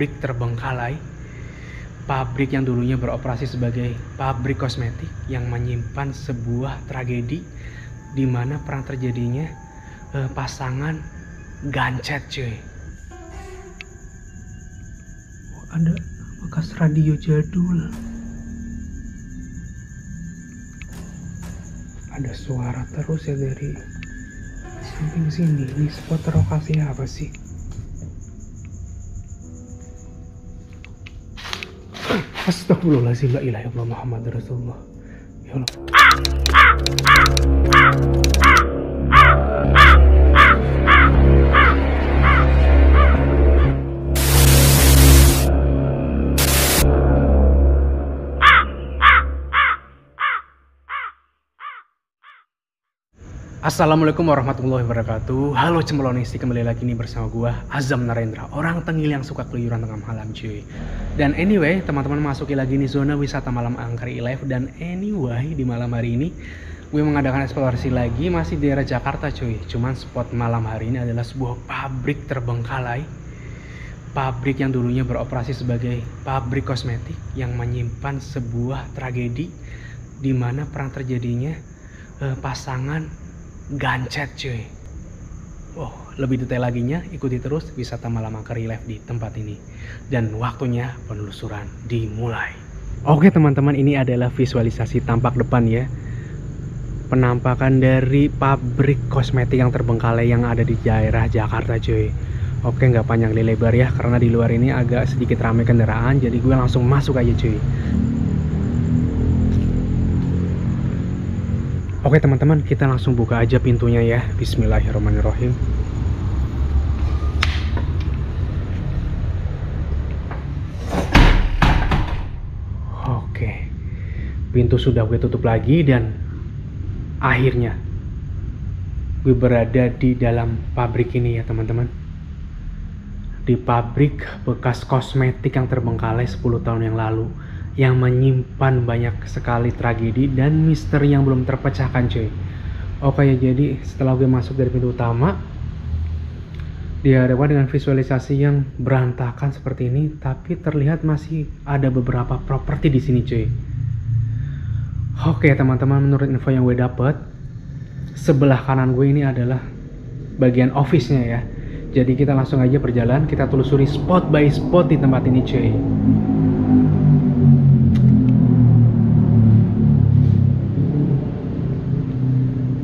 pabrik terbengkalai. Pabrik yang dulunya beroperasi sebagai pabrik kosmetik yang menyimpan sebuah tragedi di mana perang terjadinya pasangan gancet cuy. Ada bekas radio jadul. Ada suara terus ya dari samping sini. Ini spot lokasi apa sih? Astagfirullahaladzim, la ilaha illallah Muhammad Rasulullah. Ya Allah. Assalamualaikum warahmatullahi wabarakatuh. Halo Cemolonisti, kembali lagi nih bersama gua Azam Narendra, orang tengil yang suka keluyuran tengah malam cuy. Dan anyway, teman-teman masuki lagi nih zona wisata malam Angker Live. Dan anyway, di malam hari ini gue mengadakan eksplorasi lagi masih di daerah Jakarta cuy. Cuman spot malam hari ini adalah sebuah pabrik terbengkalai. Pabrik yang dulunya beroperasi sebagai pabrik kosmetik yang menyimpan sebuah tragedi di mana perang terjadinya pasangan gancet cuy. Oh, lebih detail laginya ikuti terus wisata malam Angker Live di tempat ini. Dan waktunya penelusuran dimulai. Oke teman-teman, ini adalah visualisasi tampak depan ya. Penampakan dari pabrik kosmetik yang terbengkalai yang ada di daerah Jakarta cuy. Oke, nggak panjang lebar ya, karena di luar ini agak sedikit ramai kendaraan, jadi gue langsung masuk aja cuy. Oke teman-teman, kita langsung buka aja pintunya ya. Bismillahirrahmanirrahim. Oke, pintu sudah gue tutup lagi dan akhirnya gue berada di dalam pabrik ini ya teman-teman. Di pabrik bekas kosmetik yang terbengkalai 10 tahun yang lalu, yang menyimpan banyak sekali tragedi dan misteri yang belum terpecahkan cuy. Oke ya, jadi setelah gue masuk dari pintu utama, dihadapkan dengan visualisasi yang berantakan seperti ini, tapi terlihat masih ada beberapa properti di sini cuy. Oke teman-teman, menurut info yang gue dapet, sebelah kanan gue ini adalah bagian office-nya ya. Jadi kita langsung aja berjalan, kita telusuri spot by spot di tempat ini cuy.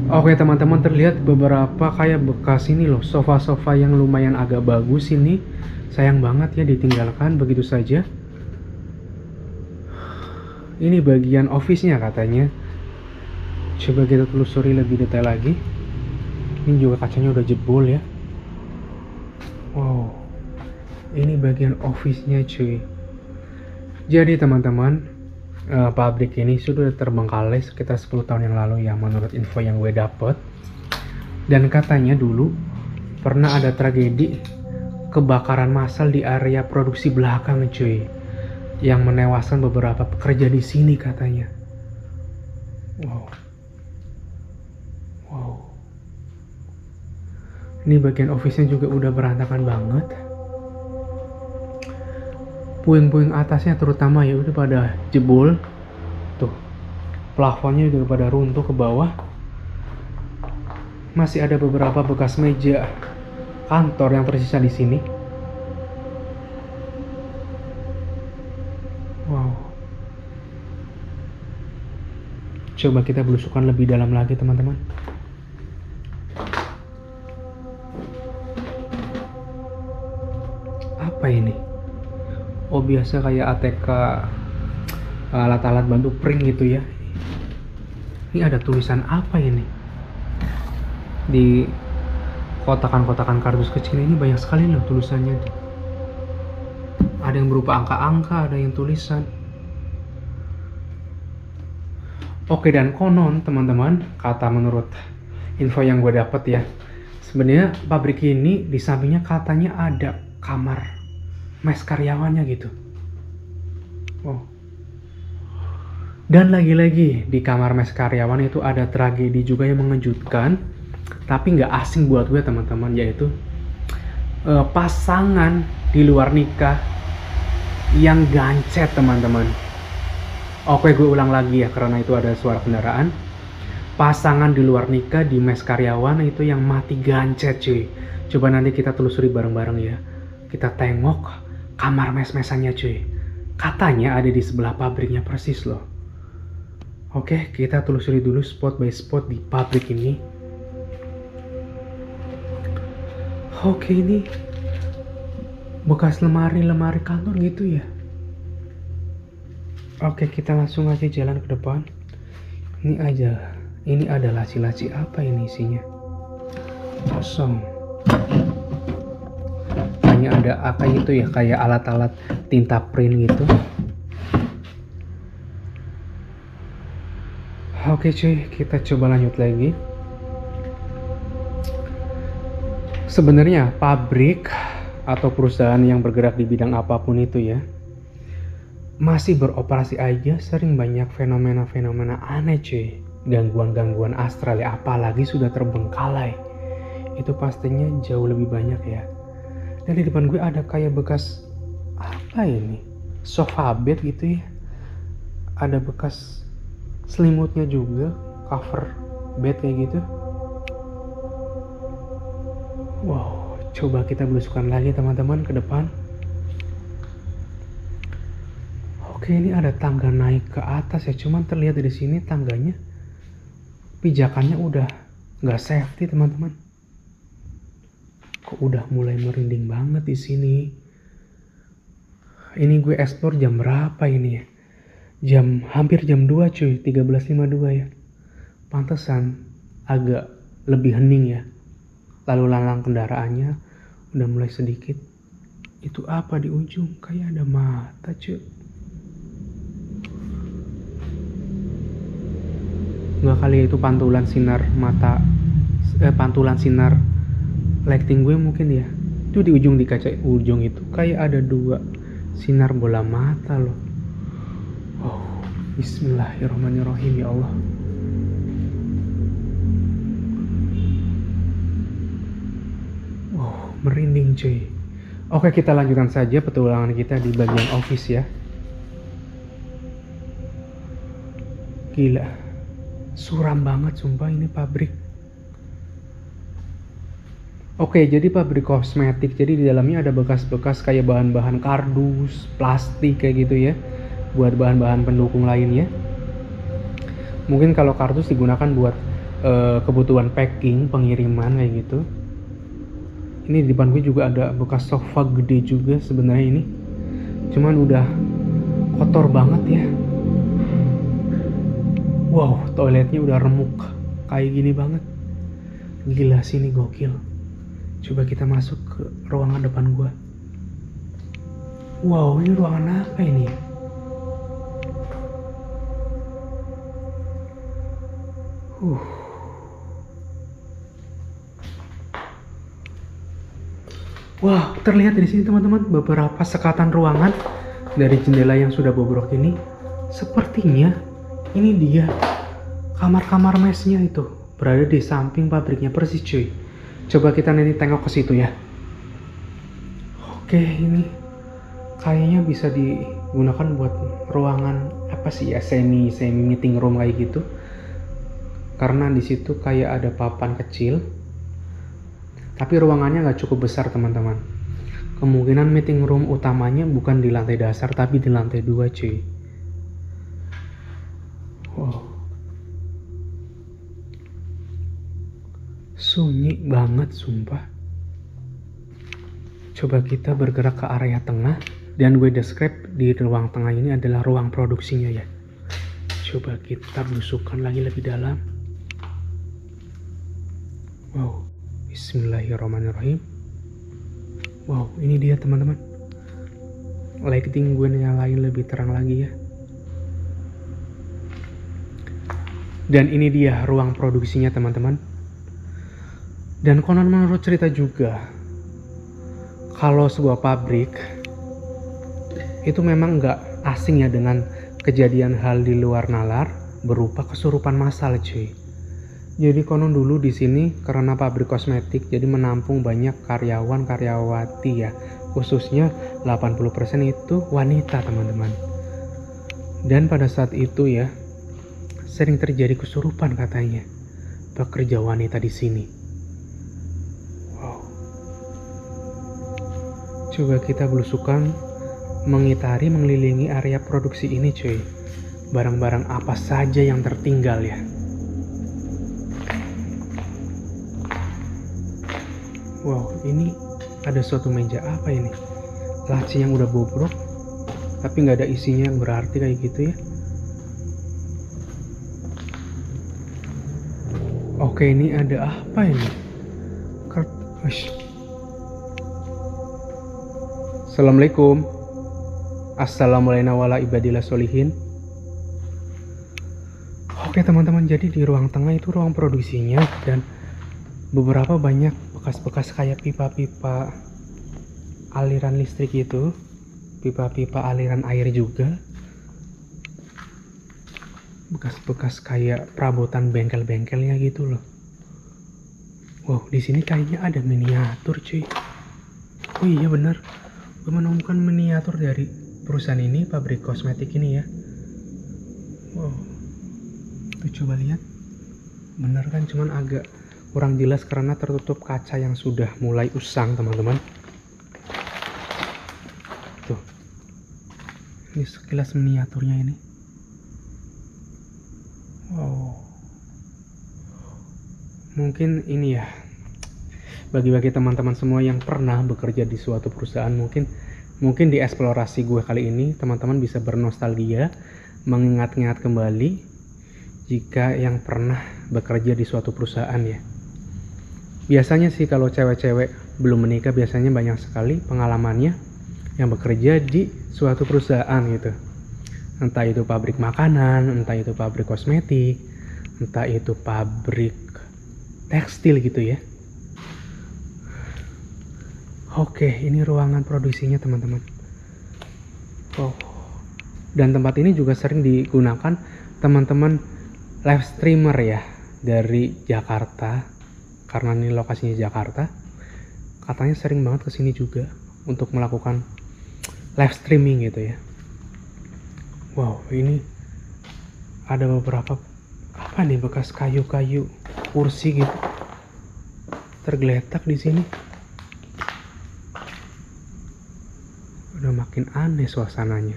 Oke teman-teman, terlihat beberapa kayak bekas ini loh, sofa-sofa yang lumayan agak bagus ini. Sayang banget ya ditinggalkan begitu saja. Ini bagian office-nya katanya. Coba kita telusuri lebih detail lagi. Ini juga kacanya udah jebol ya. Wow, ini bagian office-nya cuy. Jadi teman-teman, pabrik ini sudah terbengkalai sekitar 10 tahun yang lalu ya, menurut info yang gue dapet. Dan katanya dulu pernah ada tragedi kebakaran massal di area produksi belakang cuy, yang menewaskan beberapa pekerja di sini katanya. Wow. Ini bagian office-nya juga udah berantakan banget. Puing-puing atasnya terutama ya udah pada jebol. Tuh, plafonnya juga pada runtuh ke bawah. Masih ada beberapa bekas meja kantor yang tersisa di sini. Wow. Coba kita belusukan lebih dalam lagi teman-teman. Apa ini? Oh, biasa kayak ATK, alat-alat bantu print gitu ya. Ini ada tulisan apa ini? Di kotakan-kotakan kardus kecil ini banyak sekali loh tulisannya. Ada yang berupa angka-angka, ada yang tulisan. Oke, dan konon teman-teman, kata menurut info yang gue dapet ya, sebenarnya pabrik ini di sampingnya katanya ada kamar mes karyawannya gitu. Oh. Dan lagi-lagi di kamar mes karyawan itu ada tragedi juga yang mengejutkan, tapi nggak asing buat gue teman-teman, yaitu pasangan di luar nikah yang gancet teman-teman. Oke, gue ulang lagi ya karena itu ada suara kendaraan. Pasangan di luar nikah di mes karyawan itu yang mati gancet cuy. Coba nanti kita telusuri bareng-bareng ya. Kita tengok kamar mes-mesannya cuy. Katanya ada di sebelah pabriknya persis loh. Oke, kita telusuri dulu spot by spot di pabrik ini. Oke, ini bekas lemari-lemari kantor gitu ya. Oke, kita langsung aja jalan ke depan. Ini ada laci-laci apa ini isinya? Kosong. Hanya ada apa itu ya, kayak alat-alat tinta print gitu. Oke cuy, kita coba lanjut lagi. Sebenarnya pabrik atau perusahaan yang bergerak di bidang apapun itu ya, masih beroperasi aja sering banyak fenomena-fenomena aneh cuy. Gangguan-gangguan astral ya, apalagi sudah terbengkalai. Itu pastinya jauh lebih banyak ya. Dan di depan gue ada kayak bekas apa ini? Sofa bed gitu ya. Ada bekas selimutnya juga, cover bed kayak gitu. Wow, coba kita belusukan lagi teman-teman ke depan. Oke, ini ada tangga naik ke atas ya, cuman terlihat dari sini tangganya pijakannya udah nggak safety teman-teman. Kok udah mulai merinding banget di sini. Ini gue explore jam berapa ini ya? Hampir jam 2 cuy, 13.52 ya. Pantesan agak lebih hening ya. Lalu lalang kendaraannya udah mulai sedikit. Itu apa di ujung? Kayak ada mata cuy. Nggak kali itu pantulan sinar mata, pantulan sinar lighting gue mungkin ya. Itu di ujung, di kaca ujung itu kayak ada 2 sinar bola mata loh. Oh, bismillahirrahmanirrahim ya Allah. Wow, merinding cuy. Oke, kita lanjutkan saja petualangan kita di bagian office ya. Gila, suram banget sumpah ini pabrik. Oke, jadi pabrik kosmetik. Jadi di dalamnya ada bekas-bekas kayak bahan-bahan kardus, plastik kayak gitu ya. Buat bahan-bahan pendukung lainnya. Mungkin kalau kardus digunakan buat kebutuhan packing, pengiriman kayak gitu. Ini di depan gue juga ada bekas sofa gede juga sebenarnya ini. Cuman udah kotor banget ya. Wow, toiletnya udah remuk. Kayak gini banget. Gila sih ini gokil. Coba kita masuk ke ruangan depan gua. Wow, ini ruangan apa ini? Wah, terlihat di sini teman-teman beberapa sekatan ruangan dari jendela yang sudah bobrok ini. Sepertinya ini dia kamar-kamar mesnya itu berada di samping pabriknya persis cuy. Coba kita nanti tengok ke situ ya. Oke, ini kayaknya bisa digunakan buat ruangan apa sih ya, semi meeting room kayak gitu. Karena di situ kayak ada papan kecil. Tapi ruangannya nggak cukup besar teman-teman. Kemungkinan meeting room utamanya bukan di lantai dasar tapi di lantai 2 cuy. Wow. Sunyi banget sumpah. Coba kita bergerak ke area tengah. Dan gue describe di ruang tengah ini adalah ruang produksinya ya. Coba kita belusukan lagi lebih dalam. Wow. Bismillahirrahmanirrahim. Wow, ini dia teman-teman. Lighting gue nyalain lebih terang lagi ya. Dan ini dia ruang produksinya teman-teman. Dan konon menurut cerita juga, kalau sebuah pabrik itu memang nggak asing ya dengan kejadian hal di luar nalar berupa kesurupan massal cuy. Jadi konon dulu di sini karena pabrik kosmetik jadi menampung banyak karyawan karyawati ya, khususnya 80% itu wanita teman-teman. Dan pada saat itu ya sering terjadi kesurupan katanya pekerja wanita di sini. Wow. Coba kita belusukan mengitari mengelilingi area produksi ini cuy. Barang-barang apa saja yang tertinggal ya. Wow, ini ada suatu meja apa ini? Laci yang udah bobrok, tapi nggak ada isinya, yang berarti kayak gitu ya. Oke, ini ada apa ini? Assalamualaikum. Assalamualaikum warahmatullahi wabarakatuh. Oke teman-teman, jadi di ruang tengah itu ruang produksinya dan beberapa banyak bekas-bekas kayak pipa-pipa aliran listrik itu, pipa-pipa aliran air juga, bekas-bekas kayak perabotan bengkel-bengkelnya gitu loh. Wow, di sini kayaknya ada miniatur cuy. Oh iya bener, gue menemukan miniatur dari perusahaan ini, pabrik kosmetik ini ya. Wow, tuh coba lihat, bener kan, cuman agak kurang jelas karena tertutup kaca yang sudah mulai usang teman-teman. Tuh, ini sekilas miniaturnya ini. Wow, mungkin ini ya, bagi-bagi teman-teman semua yang pernah bekerja di suatu perusahaan, mungkin di eksplorasi gue kali ini teman-teman bisa bernostalgia, mengingat-ingat kembali jika yang pernah bekerja di suatu perusahaan ya. Biasanya sih kalau cewek-cewek belum menikah biasanya banyak sekali pengalamannya yang bekerja di suatu perusahaan gitu. Entah itu pabrik makanan, entah itu pabrik kosmetik, entah itu pabrik tekstil gitu ya. Oke, ini ruangan produksinya teman-teman. Oh, dan tempat ini juga sering digunakan teman-teman live streamer ya dari Jakarta. Karena ini lokasinya Jakarta, katanya sering banget kesini juga untuk melakukan live streaming gitu ya. Wow, ini ada beberapa apa nih, bekas kayu-kayu kursi gitu tergeletak di sini. Udah makin aneh suasananya.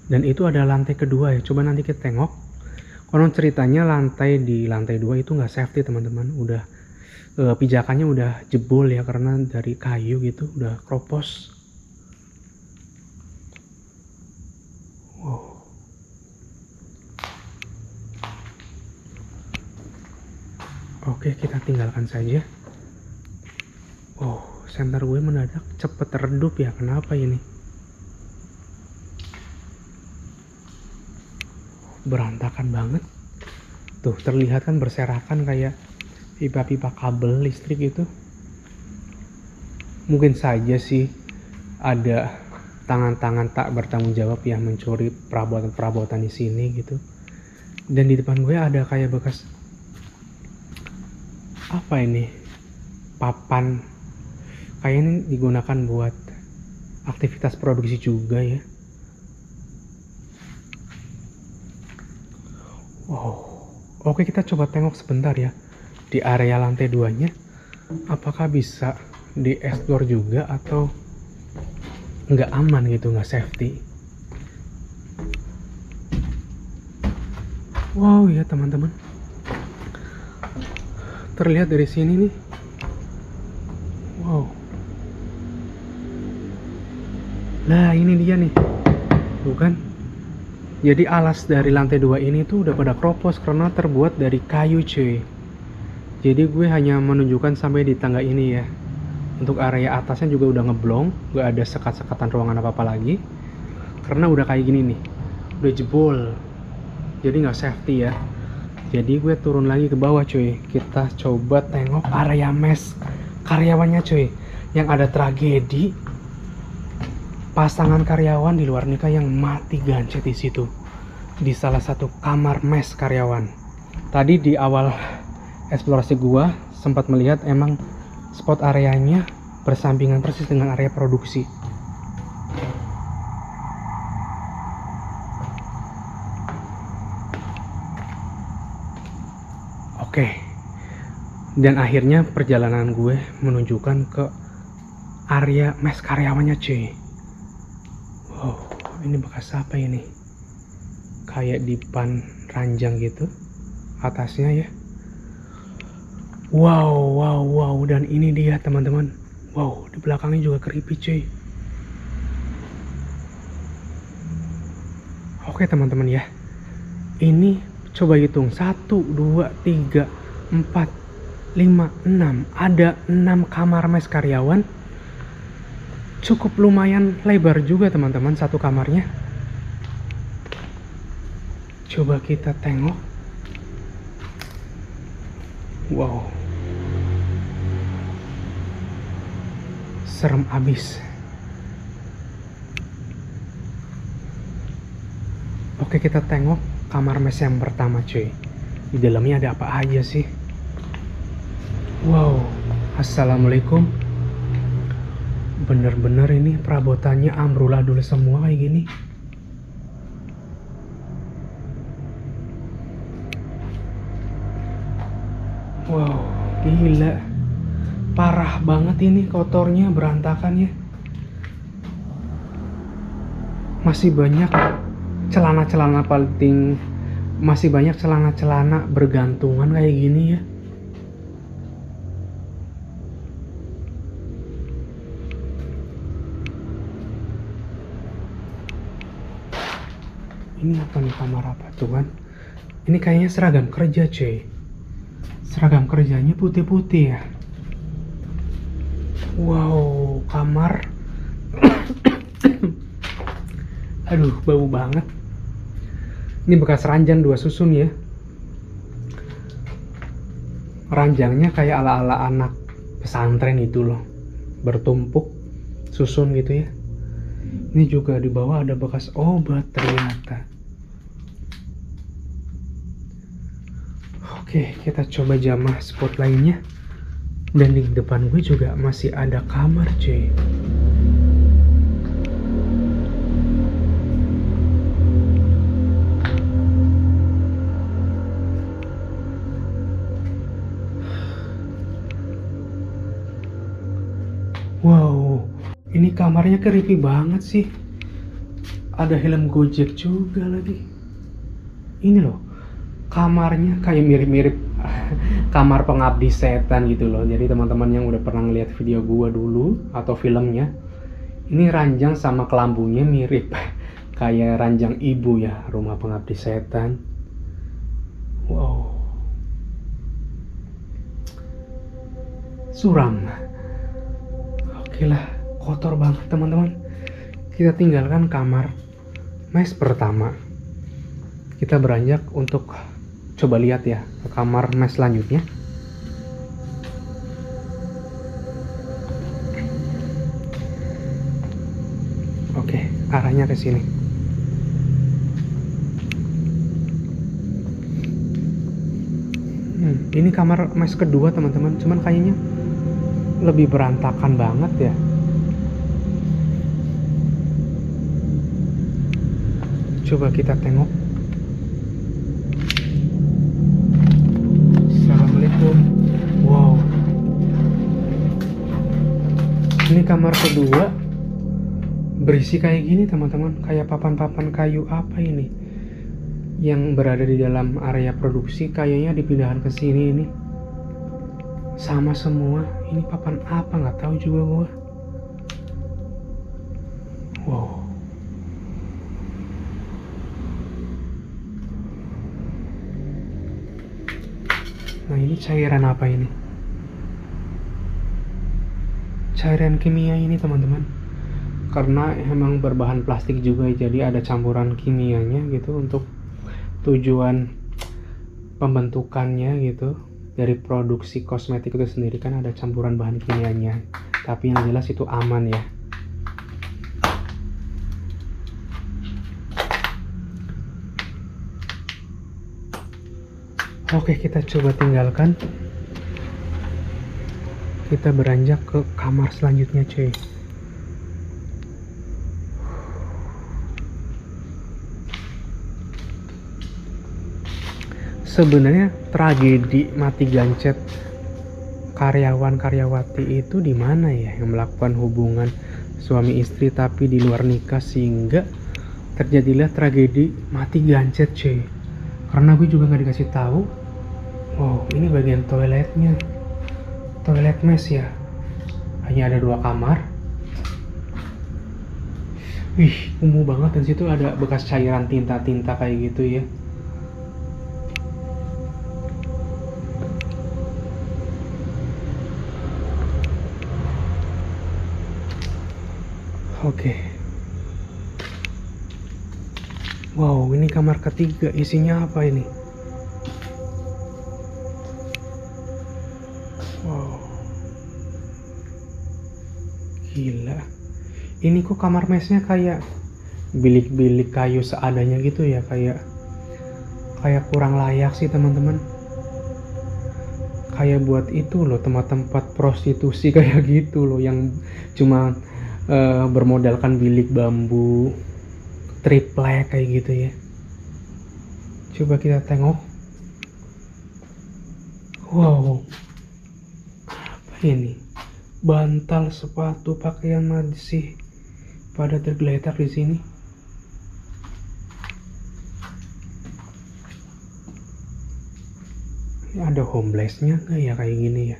Dan itu ada lantai kedua ya. Coba nanti kita tengok. Konon ceritanya di lantai 2 itu nggak safety teman-teman. Udah pijakannya udah jebol ya karena dari kayu gitu, udah kropos. Wow. Oke, kita tinggalkan saja. Oh, senter gue mendadak cepet redup ya. Kenapa ini? Berantakan banget. Tuh, terlihat kan berserakan kayak pipa-pipa kabel listrik itu. Mungkin saja sih ada tangan-tangan tak bertanggung jawab yang mencuri perabotan-perabotan di sini gitu. Dan di depan gue ada kayak bekas apa ini? Papan. Kayaknya digunakan buat aktivitas produksi juga ya. Wow. Oke, kita coba tengok sebentar ya di area lantai 2-nya. Apakah bisa dieksplor juga atau nggak aman gitu, nggak safety. Wow ya teman-teman, terlihat dari sini nih. Wow. Nah ini dia nih, bukan? Jadi alas dari lantai 2 ini tuh udah pada kropos karena terbuat dari kayu cuy. Jadi gue hanya menunjukkan sampai di tangga ini ya. Untuk area atasnya juga udah ngeblong, gak ada sekat-sekatan ruangan apa-apa lagi. Karena udah kayak gini nih, udah jebol. Jadi gak safety ya. Jadi gue turun lagi ke bawah cuy. Kita coba tengok area mes karyawannya cuy. Yang ada tragedi pasangan karyawan di luar nikah yang mati gancet di situ, di salah satu kamar mes karyawan. Tadi di awal eksplorasi gua sempat melihat emang spot areanya bersampingan persis dengan area produksi. Oke. Dan akhirnya perjalanan gue menunjukkan ke area mes karyawannya, cuy. Wow, ini bekas apa ini? Kayak dipan ranjang gitu atasnya ya. Wow, dan ini dia teman-teman. Wow, di belakangnya juga creepy, cuy. Oke teman-teman ya, ini coba hitung 1, 2, 3, 4, 5, 6. Ada 6 kamar mes karyawan. Cukup lumayan lebar juga teman-teman satu kamarnya. Coba kita tengok. Wow, serem abis. Oke, kita tengok kamar mes yang pertama, cuy. Di dalamnya ada apa aja sih? Wow, assalamualaikum. Bener-bener ini perabotannya amburadul semua kayak gini. Wow, gila. Parah banget ini kotornya, berantakan ya. Masih banyak celana-celana masih banyak celana-celana bergantungan kayak gini ya. Ini apa nih, kamar apa tuh kan? Ini kayaknya seragam kerja, cuy. Seragam kerjanya putih-putih ya. Wow, kamar. Aduh, bau banget. Ini bekas ranjang 2 susun ya. Ranjangnya kayak ala-ala anak pesantren itu loh. Bertumpuk susun gitu ya. Ini juga di bawah ada bekas obat ternyata. Oke, kita coba jamah spot lainnya. Dan di depan gue juga masih ada kamar, cuy. Wow, ini kamarnya creepy banget sih. Ada helm Gojek juga lagi. Ini loh, kamarnya kayak mirip-mirip kamar pengabdi setan gitu loh. Jadi teman-teman yang udah pernah ngeliat video gua dulu atau filmnya, ini ranjang sama kelambunya mirip kayak ranjang ibu ya, rumah pengabdi setan. Wow, suram. Oke lah, kotor banget teman-teman. Kita tinggalkan kamar mes pertama. Kita beranjak untuk coba lihat ya ke kamar mes selanjutnya. Oke, arahnya ke sini. Ini kamar mes kedua teman-teman, cuman kayaknya lebih berantakan banget ya. Coba kita tengok. Assalamualaikum. Wow, ini kamar kedua berisi kayak gini teman-teman, kayak papan-papan kayu apa ini yang berada di dalam area produksi. Kayaknya dipindahkan ke sini. Ini sama semua. Ini papan apa nggak tahu juga gua. Wow, nah ini cairan apa ini? Cairan kimia ini teman-teman, karena emang berbahan plastik juga, jadi ada campuran kimianya gitu untuk tujuan pembentukannya gitu. Dari produksi kosmetik itu sendiri kan ada campuran bahan kimianya, tapi yang jelas itu aman ya. Oke, kita coba tinggalkan. Kita beranjak ke kamar selanjutnya, cuy. Sebenarnya tragedi mati gancet karyawan karyawati itu di mana ya, yang melakukan hubungan suami istri tapi di luar nikah sehingga terjadilah tragedi mati gancet, cuy. Karena gue juga nggak dikasih tahu. Wow, ini bagian toiletnya. Toilet mes ya. Hanya ada 2 kamar. Wih, kumuh banget, dan situ ada bekas cairan tinta-tinta kayak gitu ya. Oke. Wow, ini kamar ketiga. Isinya apa ini? Wow. Gila. Ini kok kamar mesnya kayak bilik-bilik kayu seadanya gitu ya, kayak kurang layak sih, teman-teman. Kayak buat itu loh, tempat-tempat prostitusi kayak gitu loh, yang cuma bermodalkan bilik bambu triplek kayak gitu ya. Coba kita tengok. Wow, apa ini? Bantal, sepatu, pakaian masih pada tergeletak di sini. Ini ada homelessnya nggak ya kayak gini ya?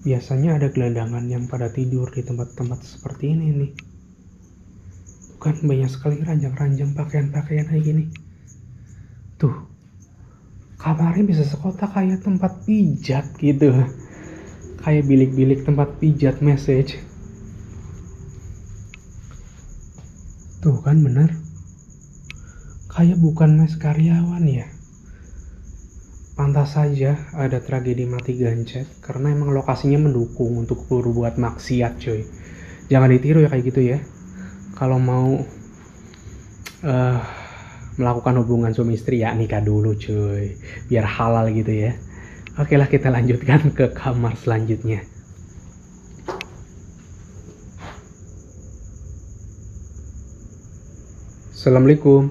Biasanya ada gelandangan yang pada tidur di tempat-tempat seperti ini nih. Kan banyak sekali ranjang-ranjang pakaian-pakaian kayak gini. Tuh, kamarnya bisa sekotak kayak tempat pijat gitu. Kayak bilik-bilik tempat pijat message. Tuh kan bener. Kayak bukan mes karyawan ya. Pantas saja ada tragedi mati gancet karena emang lokasinya mendukung untuk berbuat maksiat, coy. Jangan ditiru ya kayak gitu ya. Kalau mau melakukan hubungan suami istri ya nikah dulu, cuy, biar halal gitu ya. Oke lah, kita lanjutkan ke kamar selanjutnya. Assalamualaikum.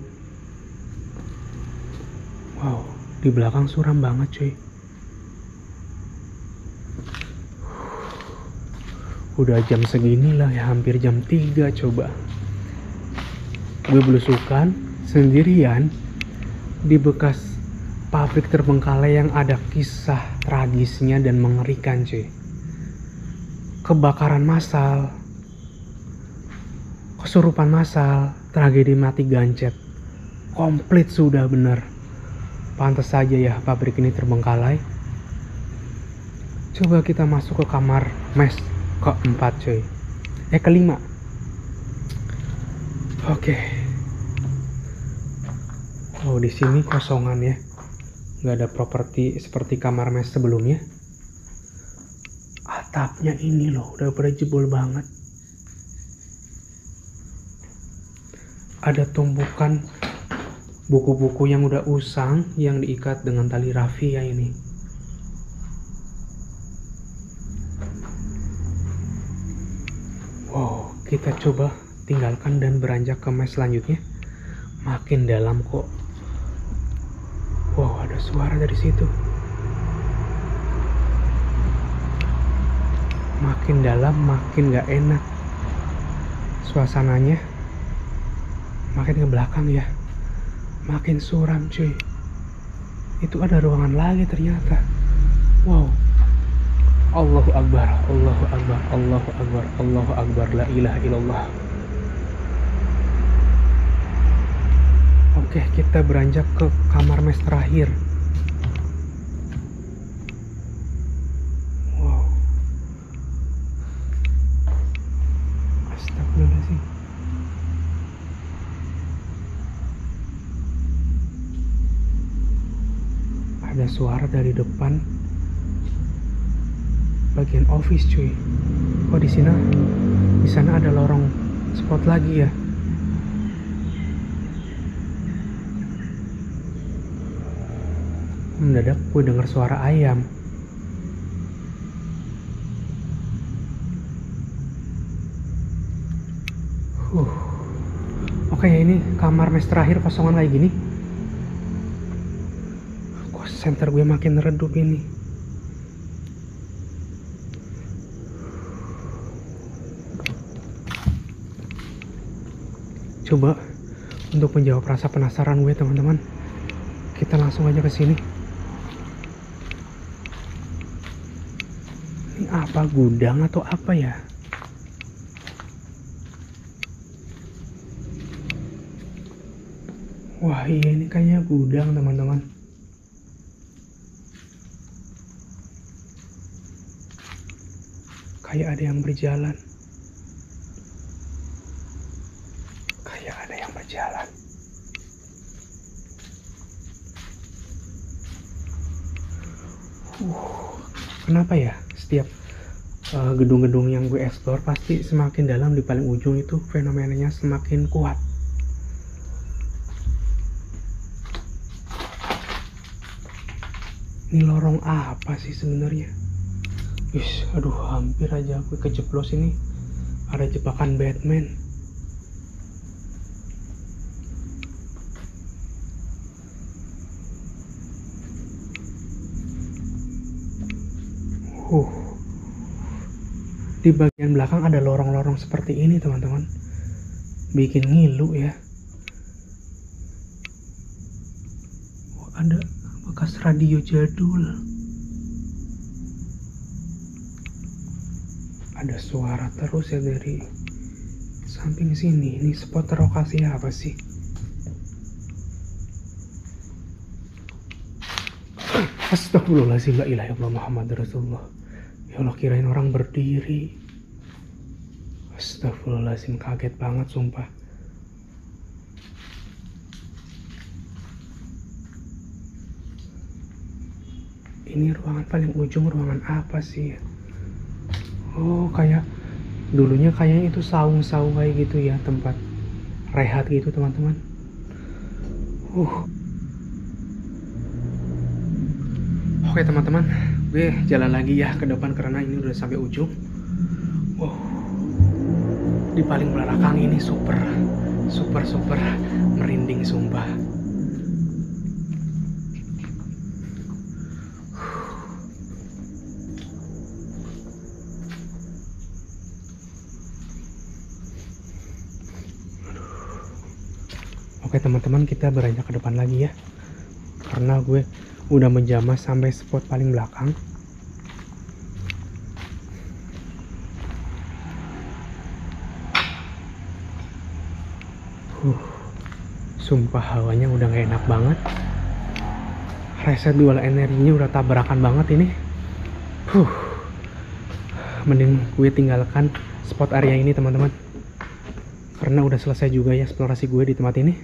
Wow, di belakang suram banget, cuy. Udah jam segini lah ya, hampir jam 3 coba. Gue belusukan sendirian di bekas pabrik terbengkalai yang ada kisah tragisnya dan mengerikan, cuy. Kebakaran massal, kesurupan massal, tragedi mati gancet. Komplit sudah bener. Pantas saja ya pabrik ini terbengkalai. Coba kita masuk ke kamar mes keempat, cuy. Kelima. Oke. Oh, di sini kosongan ya. Nggak ada properti seperti kamar mes sebelumnya. Atapnya ini loh, udah pada jebol banget. Ada tumpukan buku-buku yang udah usang yang diikat dengan tali rafia ini. Wow, kita coba tinggalkan dan beranjak ke mes selanjutnya. Makin dalam kok. Wow, ada suara dari situ. Makin dalam makin gak enak suasananya. Makin ke belakang ya, makin suram, cuy. Itu ada ruangan lagi ternyata. Wow. Allahu Akbar, Allahu Akbar, Allahu Akbar, Allahu Akbar, la ilaha illallah. Oke, kita beranjak ke kamar mes terakhir. Wow. Astagfirullahaladzim. Ada suara dari depan bagian office, cuy. Oh, di sana ada lorong spot lagi ya. Mendadak gue denger suara ayam. Oke, ini kamar mes terakhir kosongan kayak gini. Kok center gue makin redup ini. Coba untuk menjawab rasa penasaran gue, teman-teman, kita langsung aja ke sini. Ini apa, gudang atau apa ya? Wah, iya, ini kayaknya gudang, teman-teman. Kayak ada yang berjalan. Kenapa ya setiap gedung-gedung yang gue explore pasti semakin dalam di paling ujung itu fenomenanya semakin kuat. Ini lorong apa sih sebenarnya? Aduh, hampir aja gue kejeblos ini. Ada jebakan Batman. Di bagian belakang ada lorong-lorong seperti ini, teman-teman. Bikin ngilu ya. Ada bekas radio jadul. Ada suara terus ya dari samping sini. Ini spot lokasi apa sih? Astagfirullahaladzim, la ilaha illallah Muhammad Rasulullah. Ya Allah, kirain orang berdiri. Astagfirullahaladzim, kaget banget sumpah. Ini ruangan paling ujung, ruangan apa sih? Oh, kayak dulunya kayaknya itu saung-saung kayak gitu ya, tempat rehat gitu, teman-teman. Oke, teman-teman, gue jalan lagi ya ke depan karena ini udah sampai ujung. Di paling belakang ini super merinding sumpah. Oke, teman-teman, kita beranjak ke depan lagi ya, karena gue udah menjamah sampai spot paling belakang. Sumpah hawanya udah gak enak banget. Reset dual energinya udah tabrakan banget ini. Mending gue tinggalkan spot area ini, teman-teman, karena udah selesai juga ya eksplorasi gue di tempat ini.